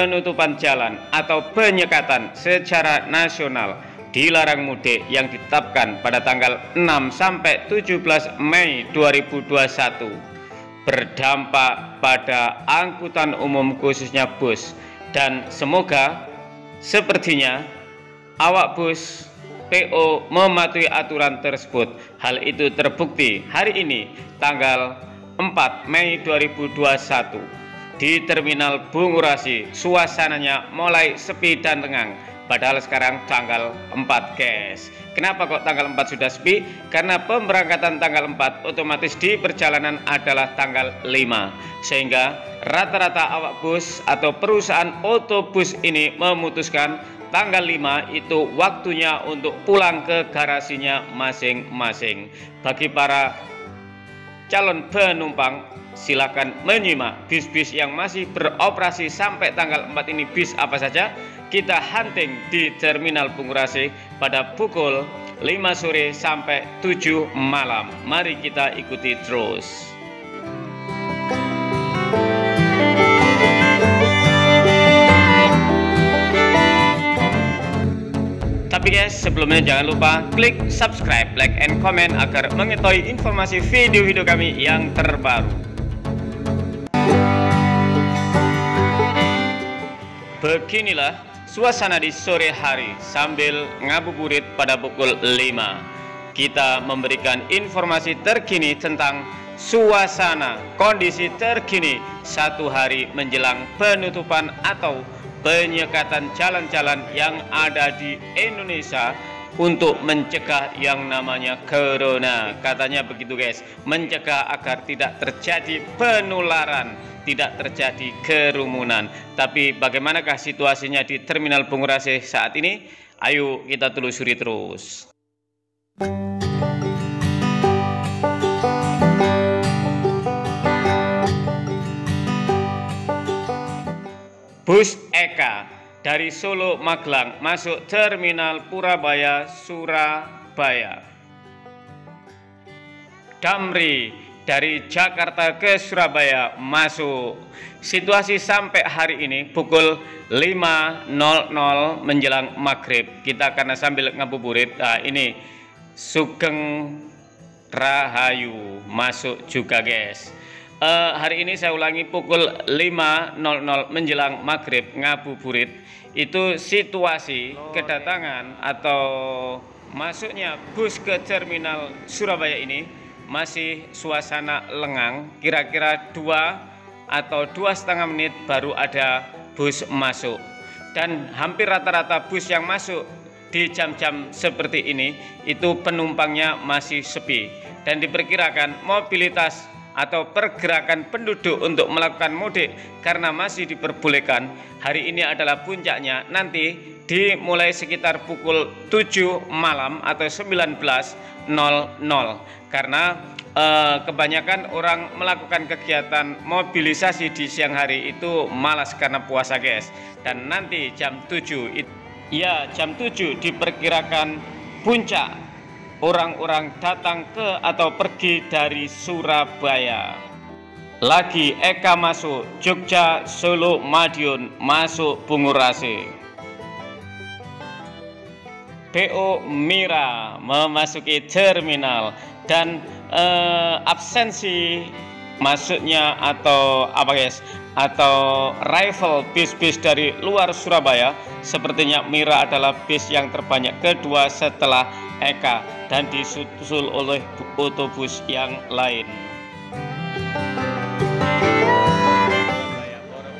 penutupan jalan atau penyekatan secara nasional dilarang mudik yang ditetapkan pada tanggal 6 sampai 17 Mei 2021 berdampak pada angkutan umum khususnya bus, dan semoga sepertinya awak bus PO mematuhi aturan tersebut. Hal itu terbukti hari ini tanggal 4 Mei 2021 di Terminal Bungurasi. Suasananya mulai sepi dan lengang, padahal sekarang tanggal 4 guys. Kenapa kok tanggal 4 sudah sepi? Karena pemberangkatan tanggal 4 otomatis di perjalanan adalah tanggal 5, sehingga rata-rata awak bus atau perusahaan otobus ini memutuskan tanggal 5 itu waktunya untuk pulang ke garasinya masing-masing. Bagi para calon penumpang, silakan menyimak bis-bis yang masih beroperasi sampai tanggal 4 ini. Bis apa saja? Kita hunting di Terminal Bungurasi pada pukul 5 sore sampai 7 malam. Mari kita ikuti terus. Tapi guys, sebelumnya jangan lupa klik subscribe, like, and comment agar mengetahui informasi video-video kami yang terbaru. Beginilah suasana di sore hari sambil ngabuburit pada pukul 5. Kita memberikan informasi terkini tentang suasana kondisi terkini satu hari menjelang penutupan atau penyekatan jalan-jalan yang ada di Indonesia untuk mencegah yang namanya corona. Katanya begitu guys, mencegah agar tidak terjadi penularan, tidak terjadi kerumunan. Tapi bagaimanakah situasinya di Terminal Bungurasi saat ini? Ayo kita telusuri terus. Bus Eka dari Solo Magelang masuk Terminal Purabaya Surabaya. Damri dari Jakarta ke Surabaya masuk. Situasi sampai hari ini pukul 5.00 menjelang maghrib. Kita karena sambil ngabuburit. Nah, ini Sugeng Rahayu masuk juga guys. Hari ini saya ulangi, pukul 5.00 menjelang maghrib ngabuburit. Itu situasi kedatangan atau masuknya bus ke Terminal Surabaya ini masih suasana lengang. Kira-kira 2 atau 2,5 menit baru ada bus masuk. Dan hampir rata-rata bus yang masuk di jam-jam seperti ini itu penumpangnya masih sepi. Dan diperkirakan mobilitas atau pergerakan penduduk untuk melakukan mudik karena masih diperbolehkan. Hari ini adalah puncaknya, nanti dimulai sekitar pukul 7 malam atau 19.00 karena kebanyakan orang melakukan kegiatan mobilisasi di siang hari itu malas karena puasa guys. Dan nanti jam 7 jam 7 diperkirakan puncak orang-orang datang ke atau pergi dari Surabaya. Lagi Eka masuk, Jogja, Solo, Madiun masuk Bungurasi. PO Mira memasuki terminal dan absensi masuknya atau apa guys, atau arrival bis-bis dari luar Surabaya. Sepertinya Mira adalah bis yang terbanyak kedua setelah Eka dan disusul oleh otobus yang lain.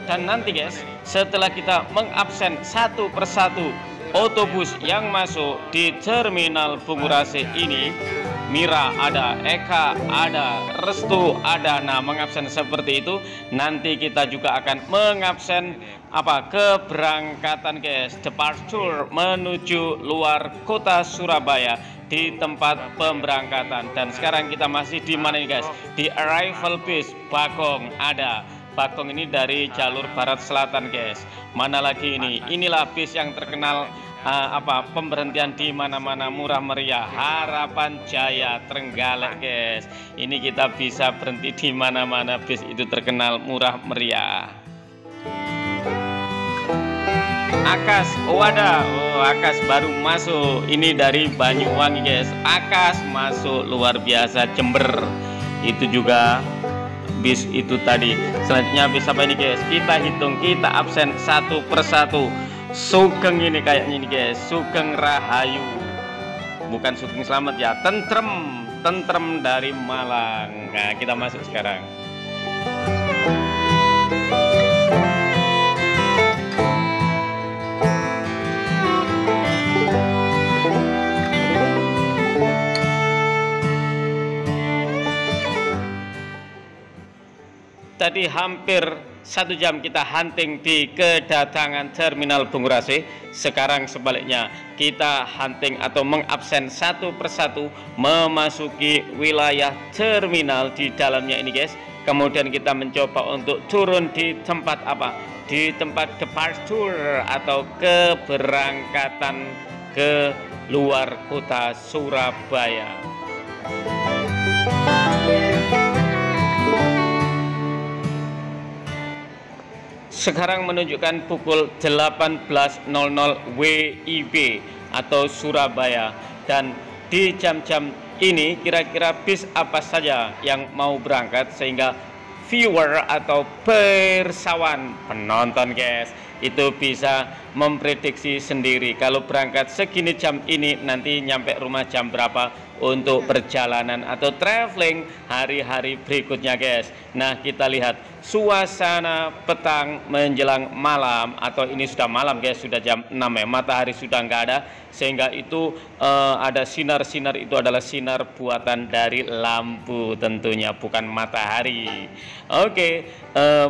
Dan nanti guys, setelah kita mengabsen satu persatu otobus yang masuk di Terminal Bungurasi ini, Mira ada, Eka ada, Restu ada. Nah, mengabsen seperti itu, nanti kita juga akan mengabsen keberangkatan guys, departure menuju luar kota Surabaya di tempat pemberangkatan. Dan sekarang kita masih di mana nih guys? Di arrival bis Bagong ada. Bagong ini dari jalur barat selatan guys. Mana lagi ini? Inilah bis yang terkenal pemberhentian di mana-mana murah meriah, Harapan Jaya Trenggalek guys. Ini kita bisa berhenti di mana-mana, bis itu terkenal murah meriah. Akas, wadah, Akas baru masuk. Ini dari Banyuwangi guys. Akas masuk, luar biasa. Jember itu juga bis itu tadi. Selanjutnya bis apa ini guys? Kita hitung, kita absen satu persatu. Sugeng ini kayaknya ini guys, Sugeng Rahayu, bukan Sugeng Selamat ya. Tentrem dari Malang. Nah, kita masuk sekarang. Tadi hampir 1 jam kita hunting di kedatangan Terminal Bungurasi. Sekarang sebaliknya, kita hunting atau mengabsen satu persatu memasuki wilayah terminal di dalamnya ini guys. Kemudian kita mencoba untuk turun di tempat apa? Di tempat departure atau keberangkatan ke luar kota Surabaya. Sekarang menunjukkan pukul 18.00 WIB atau Surabaya, dan di jam-jam ini kira-kira bis apa saja yang mau berangkat sehingga viewer atau persawan penonton guys itu bisa memprediksi sendiri kalau berangkat segini jam ini nanti nyampe rumah jam berapa untuk perjalanan atau traveling hari-hari berikutnya guys. Nah, kita lihat suasana petang menjelang malam, atau ini sudah malam guys, sudah jam 6 ya, matahari sudah nggak ada, sehingga itu ada sinar-sinar, itu adalah sinar buatan dari lampu tentunya, bukan matahari. Oke,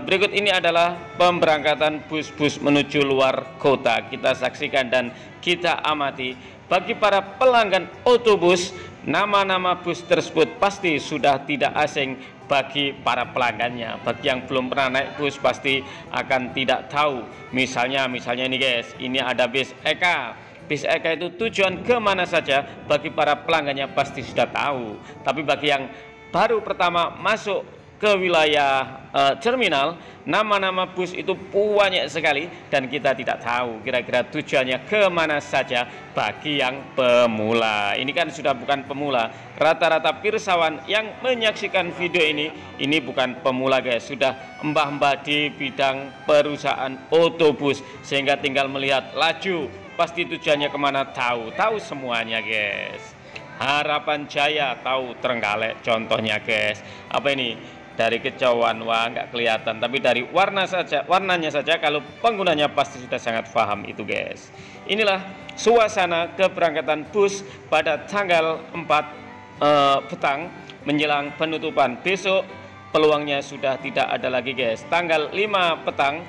berikut ini adalah pemberangkatan bus-bus menuju luar kota. Kita saksikan dan kita amati. Bagi para pelanggan otobus, nama-nama bus tersebut pasti sudah tidak asing bagi para pelanggannya. Bagi yang belum pernah naik bus pasti akan tidak tahu. Misalnya ini guys, ini ada bis Eka. Bis Eka itu tujuan kemana saja bagi para pelanggannya pasti sudah tahu. Tapi bagi yang baru pertama masuk ke wilayah terminal, nama-nama bus itu banyak sekali dan kita tidak tahu kira-kira tujuannya kemana saja bagi yang pemula. Ini kan sudah bukan pemula, rata-rata pirsawan yang menyaksikan video ini bukan pemula guys, sudah mbah-mbah di bidang perusahaan otobus, sehingga tinggal melihat laju pasti tujuannya kemana, tahu semuanya guys. Harapan Jaya tahu Trenggalek contohnya guys. Apa ini? Dari kejauhan wah nggak kelihatan, tapi dari warnanya saja kalau penggunanya pasti sudah sangat paham itu guys. Inilah suasana keberangkatan bus pada tanggal 4 petang menjelang penutupan. Besok peluangnya sudah tidak ada lagi guys. Tanggal 5 petang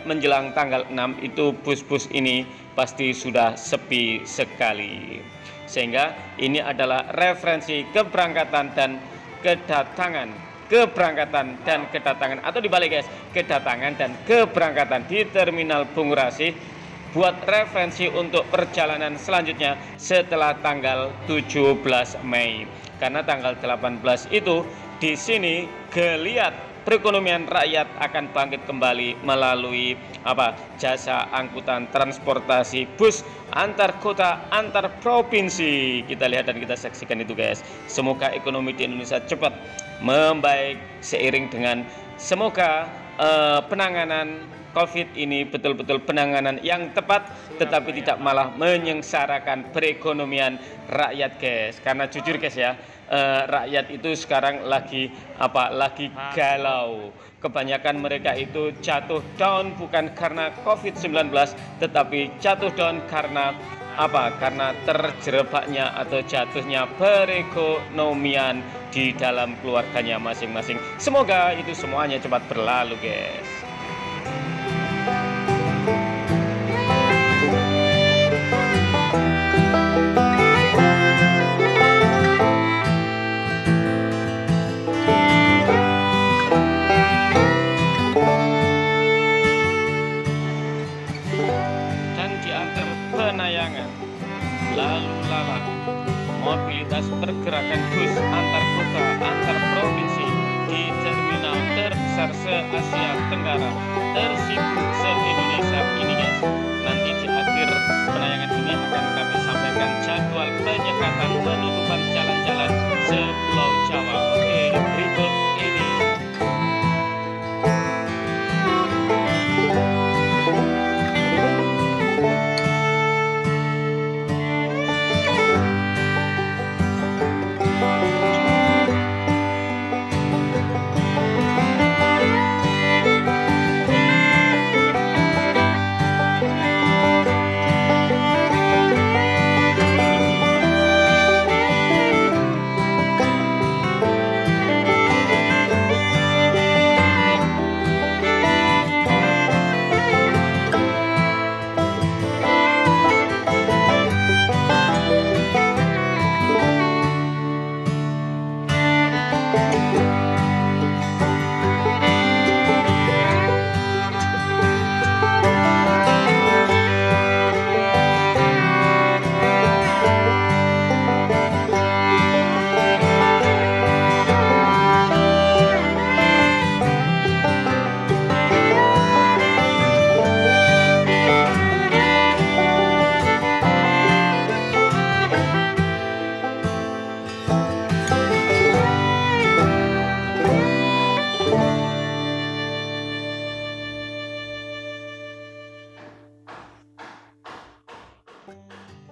menjelang tanggal 6 itu bus-bus ini pasti sudah sepi sekali. Sehingga ini adalah referensi keberangkatan dan keberangkatan dan kedatangan, atau dibalik guys, kedatangan dan keberangkatan di Terminal Bungurasi buat referensi untuk perjalanan selanjutnya setelah tanggal 17 Mei. Karena tanggal 18 itu di sini geliat perekonomian rakyat akan bangkit kembali melalui jasa angkutan transportasi bus antar kota, antar provinsi. Kita lihat dan kita saksikan itu guys. Semoga ekonomi di Indonesia cepat membaik seiring dengan semoga penanganan COVID ini betul-betul penanganan yang tepat, tetapi tidak malah menyengsarakan perekonomian rakyat guys. Karena jujur guys ya, rakyat itu sekarang lagi galau. Kebanyakan mereka itu jatuh down bukan karena COVID-19, tetapi jatuh down karena karena terjerebaknya atau jatuhnya perekonomian di dalam keluarganya masing-masing. Semoga itu semuanya cepat berlalu guys. Lalu lalang mobilitas pergerakan bus antar kota, antar provinsi di terminal terbesar se-Asia Tenggara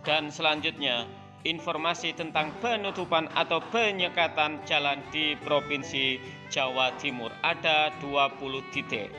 Dan selanjutnya, informasi tentang penutupan atau penyekatan jalan di Provinsi Jawa Timur. Ada 20 titik.